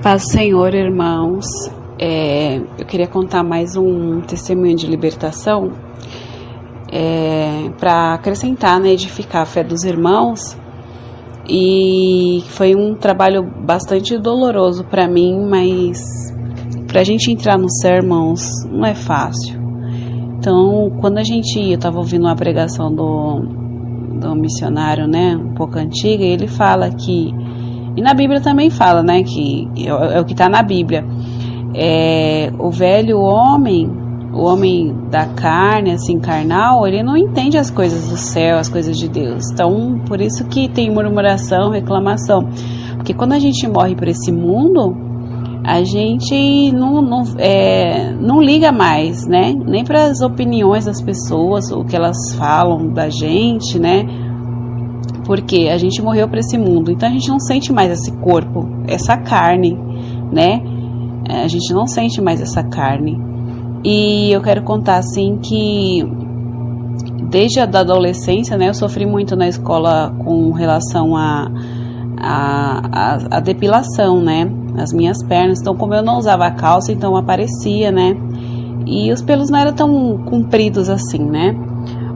Paz do Senhor, irmãos. Eu queria contar mais um testemunho de libertação para acrescentar, né, edificar a fé dos irmãos. E foi um trabalho bastante doloroso para mim, mas para a gente entrar no céu, irmãos, não é fácil. Então, quando eu estava ouvindo uma pregação do missionário, né, um pouco antiga, e ele fala que, e na Bíblia também fala, né, que é o que está na Bíblia, o velho homem, o homem da carne, assim, carnal, ele não entende as coisas do céu, as coisas de Deus. Então, por isso que tem murmuração, reclamação, porque quando a gente morre para esse mundo, a gente não liga mais, né, nem para as opiniões das pessoas, o que elas falam da gente, né, porque a gente morreu para esse mundo, então a gente não sente mais esse corpo, essa carne, né, a gente não sente mais essa carne. E eu quero contar assim que desde a adolescência, né, eu sofri muito na escola com relação a depilação, né, as minhas pernas. Então, como eu não usava calça, então aparecia, né, e os pelos não eram tão compridos assim, né,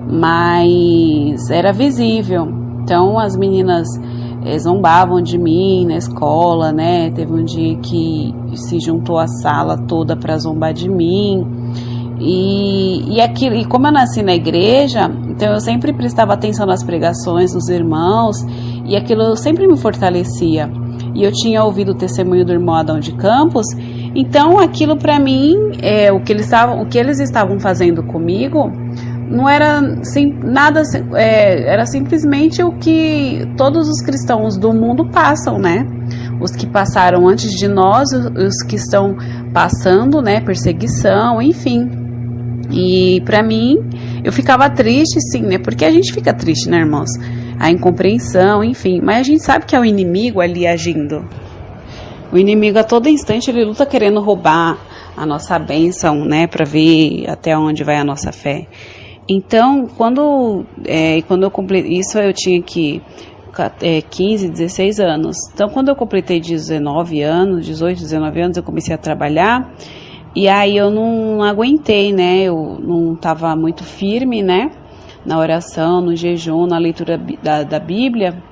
mas era visível. Então as meninas zombavam de mim na escola, né, teve um dia que se juntou a sala toda para zombar de mim, e como eu nasci na igreja, então eu sempre prestava atenção nas pregações dos irmãos, e aquilo sempre me fortalecia, e eu tinha ouvido o testemunho do irmão Adão de Campos, então aquilo para mim, o que eles estavam fazendo comigo, não era nada, era simplesmente o que todos os cristãos do mundo passam, né? Os que passaram antes de nós, os que estão passando, né? Perseguição, enfim. E para mim, eu ficava triste, sim, né? Porque a gente fica triste, né, irmãos? A incompreensão, enfim. Mas a gente sabe que é o inimigo ali agindo. O inimigo a todo instante ele luta querendo roubar a nossa bênção, né? Para ver até onde vai a nossa fé. Então, quando eu completei isso, eu tinha 15, 16 anos. Então, quando eu completei 19 anos, 18, 19 anos, eu comecei a trabalhar. E aí eu não aguentei, né? Eu não estava muito firme, né? Na oração, no jejum, na leitura da Bíblia.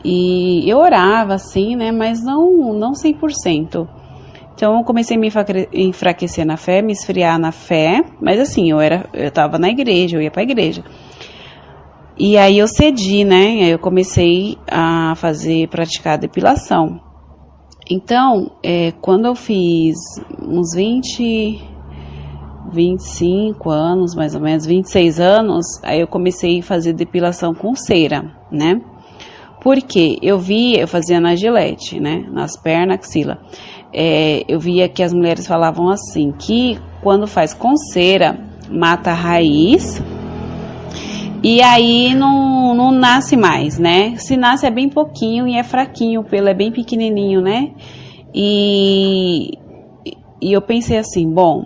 E eu orava, assim, né? Mas não 100%. Então eu comecei a me enfraquecer na fé, me esfriar na fé, mas assim, eu estava na igreja, eu ia para a igreja. E aí eu cedi, né? Aí eu comecei a praticar a depilação. Então, quando eu fiz uns 25 anos, mais ou menos, 26 anos, aí eu comecei a fazer depilação com cera, né? Porque eu fazia na Gillette, né? Nas pernas, axila. Eu via que as mulheres falavam assim, que quando faz com cera, mata a raiz, e aí não nasce mais, né? Se nasce é bem pouquinho e é fraquinho, o pelo é bem pequenininho, né? E eu pensei assim, bom,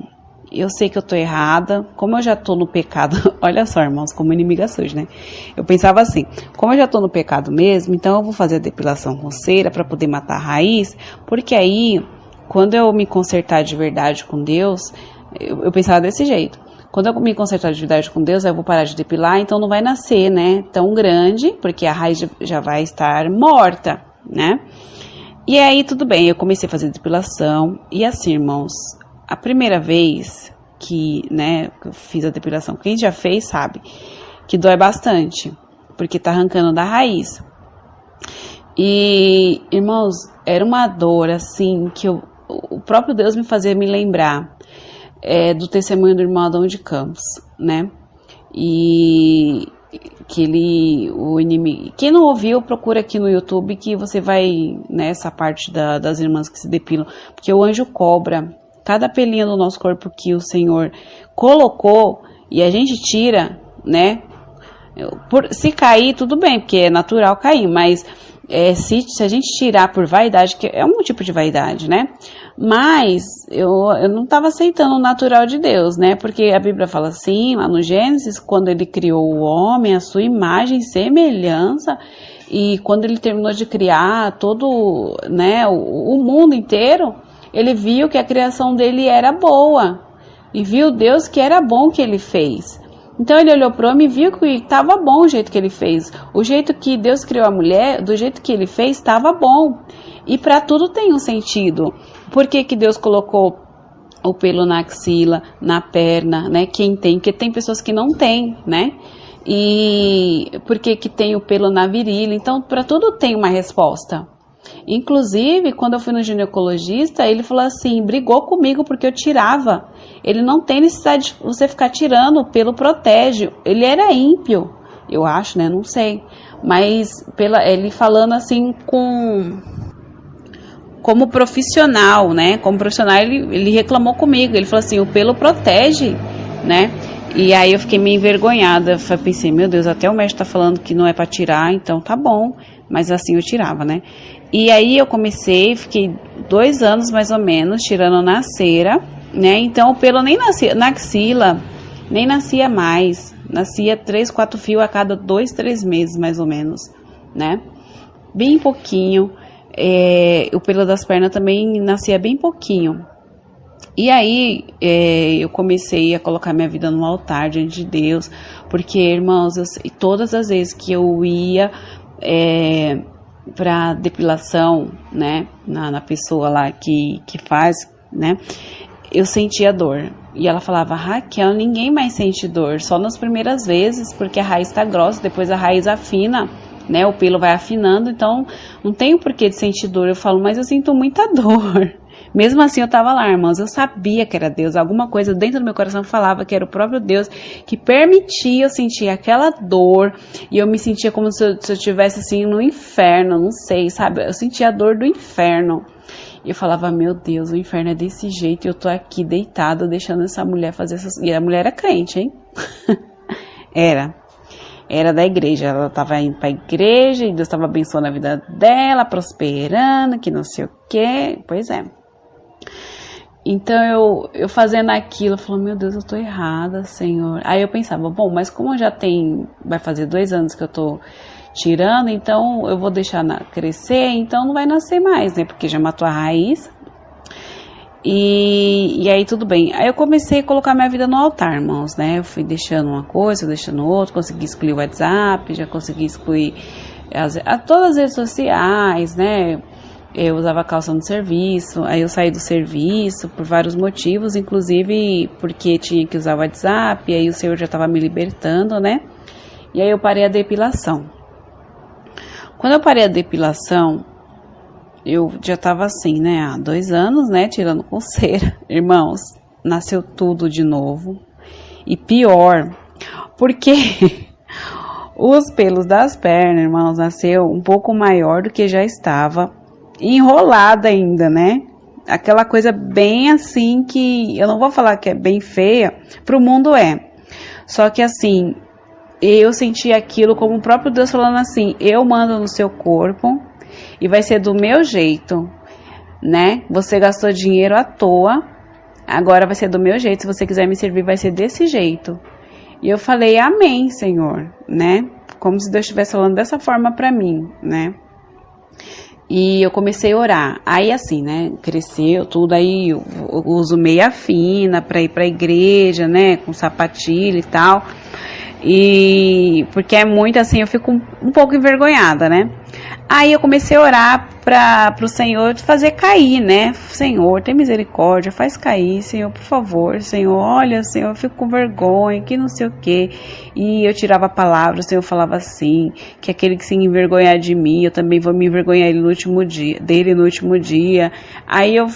eu sei que eu tô errada, como eu já tô no pecado, olha só, irmãos, como inimiga surge, né? Eu pensava assim, como eu já tô no pecado mesmo, então eu vou fazer a depilação com cera para poder matar a raiz, porque aí, quando eu me consertar de verdade com Deus, eu pensava desse jeito, quando eu me consertar de verdade com Deus, eu vou parar de depilar, então não vai nascer, né, tão grande, porque a raiz já vai estar morta, né? E aí, tudo bem, eu comecei a fazer depilação, e assim, irmãos, a primeira vez que, né, eu fiz a depilação, quem já fez sabe que dói bastante, porque tá arrancando da raiz. E, irmãos, era uma dor, assim, que o próprio Deus me fazia me lembrar do testemunho do irmão Adão de Campos, né? E que o inimigo... Quem não ouviu, procura aqui no YouTube que você vai, nessa parte das irmãs que se depilam, porque o anjo cobra cada pelinho do nosso corpo que o Senhor colocou e a gente tira, né? Se cair, tudo bem, porque é natural cair, mas se a gente tirar por vaidade, que é um tipo de vaidade, né? Mas eu não estava aceitando o natural de Deus, né? Porque a Bíblia fala assim, lá no Gênesis, quando ele criou o homem, a sua imagem e semelhança, E quando ele terminou de criar todo, né, o mundo inteiro, ele viu que a criação dele era boa. E viu Deus que era bom que ele fez. Então ele olhou para o homem e viu que estava bom o jeito que ele fez. O jeito que Deus criou a mulher, do jeito que ele fez, estava bom. E para tudo tem um sentido. Por que que Deus colocou o pelo na axila, na perna, né? Quem tem? Porque tem pessoas que não têm, né? E por que que tem o pelo na virilha? Então, para tudo tem uma resposta. Inclusive, quando eu fui no ginecologista, ele falou assim, brigou comigo porque eu tirava. Ele não tem necessidade de você ficar tirando, o pelo protege. Ele era ímpio, eu acho, né? Não sei. Mas ele falando assim como profissional, né? Como profissional, ele reclamou comigo. Ele falou assim, o pelo protege, né? E aí eu fiquei meio envergonhada. Eu pensei, meu Deus, até o médico tá falando que não é para tirar, então tá bom. Mas assim eu tirava, né? E aí eu fiquei 2 anos mais ou menos tirando na cera, né? Então o pelo nem nascia, na axila, nem nascia mais. Nascia 3, 4 fios a cada 2, 3 meses mais ou menos, né? Bem pouquinho. O pelo das pernas também nascia bem pouquinho. E aí eu comecei a colocar minha vida no altar diante de Deus, porque, irmãos, todas as vezes que eu ia para depilação, né, na pessoa lá que faz, né, eu sentia dor. E ela falava, Raquel, ninguém mais sente dor, só nas primeiras vezes, porque a raiz está grossa, depois a raiz afina, né, o pelo vai afinando, então não tem o porquê de sentir dor. Eu falo, mas eu sinto muita dor. Mesmo assim eu tava lá, irmãos, eu sabia que era Deus, alguma coisa dentro do meu coração falava que era o próprio Deus que permitia eu sentir aquela dor, e eu me sentia como se eu estivesse assim no inferno, não sei, sabe, eu sentia a dor do inferno, e eu falava, meu Deus, o inferno é desse jeito, e eu tô aqui deitada, deixando essa mulher fazer essas, e a mulher era crente, hein, era da igreja, ela estava indo para a igreja, e Deus estava abençoando a vida dela, prosperando, que não sei o que, pois é. Então eu fazendo aquilo, eu falei, meu Deus, eu tô errada, Senhor. Aí eu pensava, bom, mas como já vai fazer 2 anos que eu tô tirando, então eu vou deixar crescer, então não vai nascer mais, né, porque já matou a raiz. E aí tudo bem. Aí eu comecei a colocar minha vida no altar, irmãos, né, eu fui deixando uma coisa, deixando outra, consegui excluir o WhatsApp, já consegui excluir todas as redes sociais, né. Eu usava calça no serviço, aí eu saí do serviço por vários motivos, inclusive porque tinha que usar o WhatsApp, e aí o Senhor já estava me libertando, né? E aí eu parei a depilação. Quando eu parei a depilação, eu já estava assim, né? Há 2 anos, né? Tirando com cera. Irmãos, nasceu tudo de novo. E pior, porque os pelos das pernas, irmãos, nasceu um pouco maior do que já estava. Enrolada ainda, né? Aquela coisa bem assim que eu não vou falar que é bem feia, pro mundo é. Só que assim, eu senti aquilo como o próprio Deus falando assim, eu mando no seu corpo e vai ser do meu jeito, né? Você gastou dinheiro à toa, agora vai ser do meu jeito, se você quiser me servir vai ser desse jeito. E eu falei, amém, Senhor, né? Como se Deus estivesse falando dessa forma pra mim, né? E eu comecei a orar, aí assim, né, cresceu tudo, aí eu uso meia fina pra ir pra igreja, né, com sapatilha e tal, e porque é muito assim, eu fico um pouco envergonhada, né. Aí eu comecei a orar pro Senhor fazer cair, né, Senhor, tem misericórdia, faz cair, Senhor, por favor, Senhor, olha, Senhor, eu fico com vergonha, que não sei o que, e eu tirava a palavra, o Senhor falava assim, que aquele que se envergonhar de mim, eu também vou me envergonhar dele no último dia, aí eu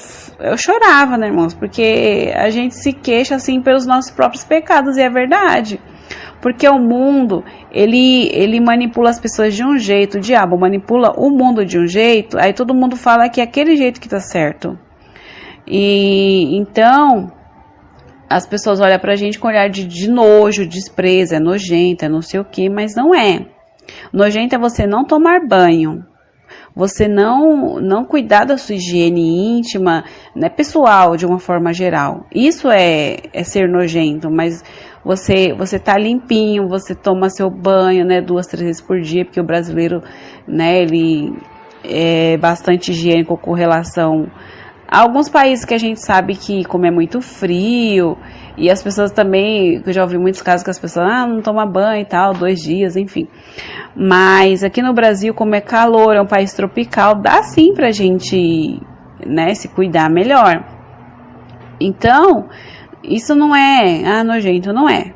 chorava, né, irmãos, porque a gente se queixa assim pelos nossos próprios pecados, e é verdade. Porque o mundo, ele manipula as pessoas de um jeito, o diabo manipula o mundo de um jeito, aí todo mundo fala que é aquele jeito que tá certo. E então, as pessoas olham pra gente com olhar de nojo, desprezo, é nojento, é não sei o que, mas não é. Nojento é você não tomar banho. você não cuidar da sua higiene íntima, né, pessoal, de uma forma geral. Isso é ser nojento, mas você tá limpinho, você toma seu banho, né, 2, 3 vezes por dia, porque o brasileiro, né, ele é bastante higiênico com relação a alguns países que a gente sabe que, como é muito frio, e as pessoas também, eu já ouvi muitos casos que as pessoas, não tomam banho e tal, 2 dias, enfim. Mas aqui no Brasil, como é calor, é um país tropical, dá sim pra gente, né, se cuidar melhor. Então, isso não é, nojento, não é.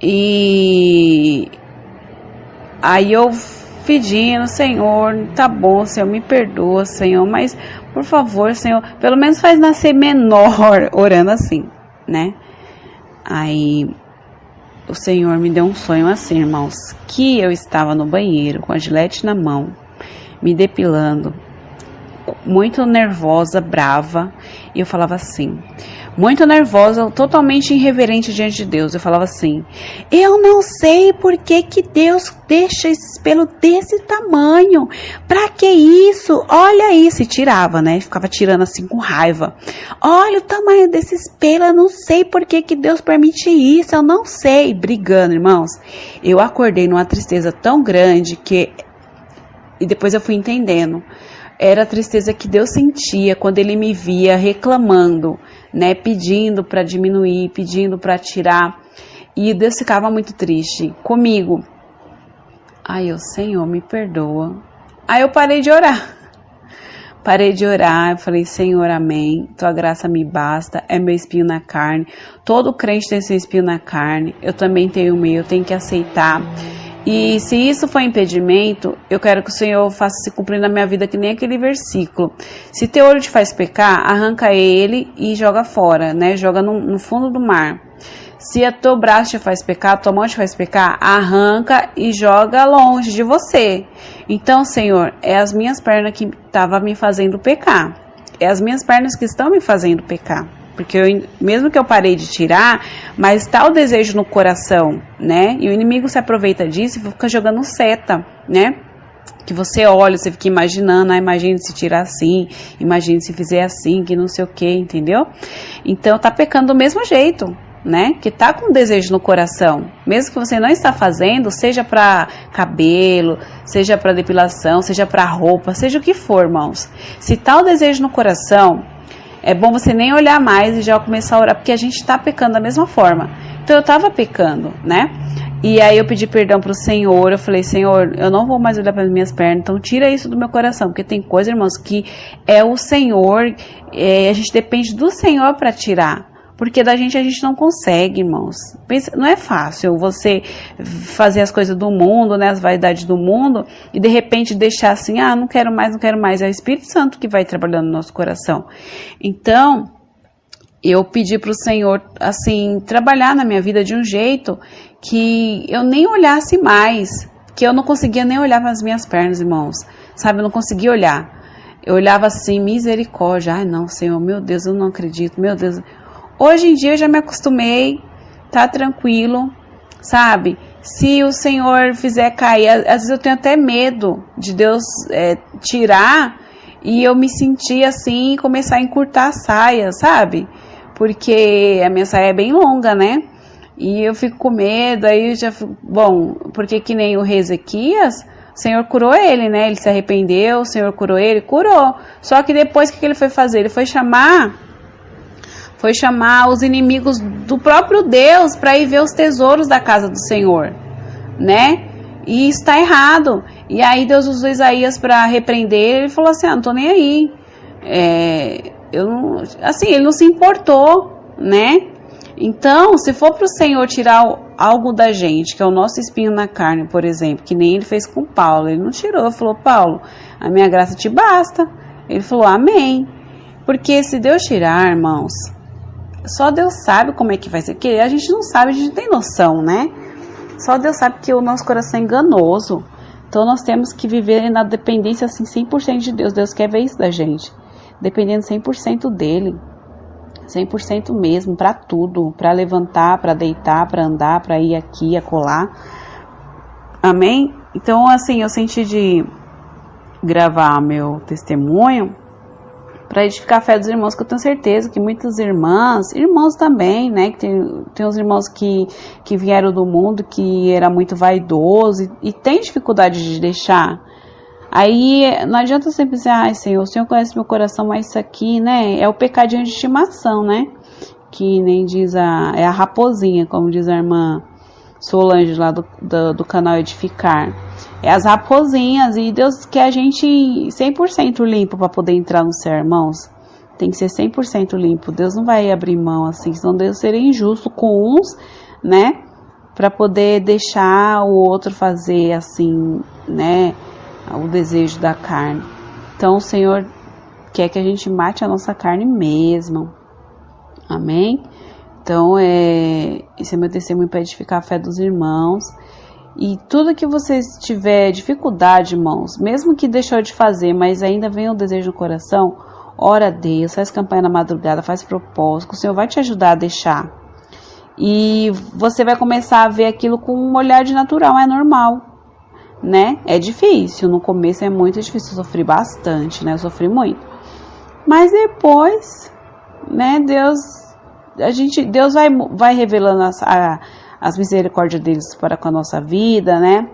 E aí eu pedindo, Senhor, tá bom, Senhor, me perdoa, Senhor, mas, por favor, Senhor, pelo menos faz nascer menor, orando assim, né? Aí o Senhor me deu um sonho assim, irmãos, que eu estava no banheiro com a Gillette na mão, me depilando, muito nervosa, brava, e eu falava assim, muito nervosa, totalmente irreverente diante de Deus, eu falava assim, eu não sei por que Deus deixa esse pelo desse tamanho, pra que isso, olha isso, e tirava, né, ficava tirando assim com raiva, olha o tamanho desses pelos, eu não sei por que Deus permite isso, eu não sei, brigando, irmãos, eu acordei numa tristeza tão grande e depois eu fui entendendo, era a tristeza que Deus sentia quando Ele me via reclamando, né, pedindo para diminuir, pedindo para tirar, e Deus ficava muito triste comigo. Aí eu, Senhor, me perdoa. Aí eu parei de orar, eu falei, Senhor, amém, tua graça me basta, é meu espinho na carne, todo crente tem seu espinho na carne, eu também tenho o meu, eu tenho que aceitar. E se isso for impedimento, eu quero que o Senhor faça se cumprir na minha vida que nem aquele versículo. Se teu olho te faz pecar, arranca ele e joga fora, né? Joga no fundo do mar. Se a teu braço te faz pecar, tua mão te faz pecar, arranca e joga longe de você. Então, Senhor, é as minhas pernas que estavam me fazendo pecar. É as minhas pernas que estão me fazendo pecar. Porque mesmo que eu parei de tirar, mas está o desejo no coração, né? E o inimigo se aproveita disso e fica jogando seta, né? Que você olha, você fica imaginando, imagine se tirar assim, imagine se fizer assim, que não sei o que, entendeu? Então tá pecando do mesmo jeito, né? Que tá com desejo no coração, mesmo que você não está fazendo, seja para cabelo, seja para depilação, seja para roupa, seja o que for, irmãos. Se tá o desejo no coração, é bom você nem olhar mais e já começar a orar, porque a gente tá pecando da mesma forma. Então eu tava pecando, né? E aí eu pedi perdão pro Senhor, eu falei, Senhor, eu não vou mais olhar para as minhas pernas, então tira isso do meu coração, porque tem coisa, irmãos, que é o Senhor, a gente depende do Senhor para tirar. Porque da gente a gente não consegue, irmãos. Pensa, não é fácil você fazer as coisas do mundo, né, as vaidades do mundo, e de repente deixar assim, não quero mais. É o Espírito Santo que vai trabalhando no nosso coração. Então, eu pedi para o Senhor, assim, trabalhar na minha vida de um jeito que eu nem olhasse mais, que eu não conseguia nem olhar para as minhas pernas, irmãos. Sabe, eu não conseguia olhar. Eu olhava assim, misericórdia. Ai, não, Senhor, meu Deus, eu não acredito, meu Deus. Hoje em dia eu já me acostumei, tá tranquilo, sabe? Se o Senhor fizer cair, às vezes eu tenho até medo de Deus tirar e eu me sentir assim e começar a encurtar a saia, sabe? Porque a minha saia é bem longa, né? E eu fico com medo, aí eu já fico, bom, porque que nem o rei Ezequias, o Senhor curou ele, né? Ele se arrependeu, o Senhor curou ele, curou. Só que depois o que ele foi fazer? Ele foi chamar os inimigos do próprio Deus para ir ver os tesouros da casa do Senhor, né? E está errado. E aí Deus usou Isaías para repreender ele. Ele falou assim, não tô nem aí. Ele não se importou, né? Então, se for para o Senhor tirar algo da gente, que é o nosso espinho na carne, por exemplo, que nem ele fez com Paulo, ele não tirou, ele falou, Paulo, a minha graça te basta. Ele falou, amém. Porque se Deus tirar, irmãos, só Deus sabe como é que vai ser, porque a gente não sabe, a gente não tem noção, né? Só Deus sabe que o nosso coração é enganoso. Então nós temos que viver na dependência assim 100% de Deus. Deus quer ver isso da gente, dependendo 100% dele, 100% mesmo, para tudo, para levantar, para deitar, para andar, para ir aqui, acolá. Amém? Então assim, eu senti gravar meu testemunho para edificar a fé dos irmãos, que eu tenho certeza que muitas irmãos também, né, que tem uns irmãos que vieram do mundo, que era muito vaidoso e tem dificuldade de deixar. Aí não adianta sempre dizer, ai Senhor, o Senhor conhece meu coração, mas isso aqui, né, é o pecadinho de estimação, né, que nem diz é a raposinha, como diz a irmã Solange lá do canal Edificar. É as raposinhas, e Deus quer a gente 100% limpo para poder entrar no céu, irmãos. Tem que ser 100% limpo. Deus não vai abrir mão assim, senão Deus seria injusto com uns, né? Para poder deixar o outro fazer assim, né? O desejo da carne. Então o Senhor quer que a gente mate a nossa carne mesmo. Amém? Então, esse é meu testemunho para edificar a fé dos irmãos. E tudo que vocês tiver dificuldade, irmãos, mesmo que deixou de fazer, mas ainda vem o desejo no coração, ora a Deus, faz campanha na madrugada, faz propósito, o Senhor vai te ajudar a deixar. E você vai começar a ver aquilo com um olhar de natural, é normal, né? É difícil, no começo é muito difícil, eu sofri bastante, né? Eu sofri muito. Mas depois, né, Deus vai revelando as misericórdias deles para com a nossa vida, né?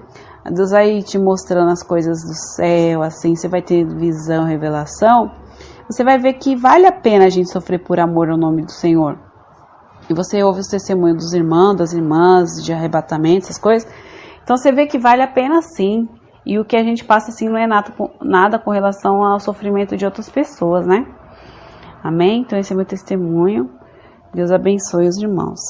Deus vai te mostrando as coisas do céu, assim, você vai ter visão, revelação. Você vai ver que vale a pena a gente sofrer por amor ao nome do Senhor. E você ouve os testemunhos dos irmãos, das irmãs, de arrebatamento, essas coisas. Então você vê que vale a pena sim. E o que a gente passa assim não é nada com relação ao sofrimento de outras pessoas, né? Amém? Então esse é meu testemunho. Deus abençoe os irmãos.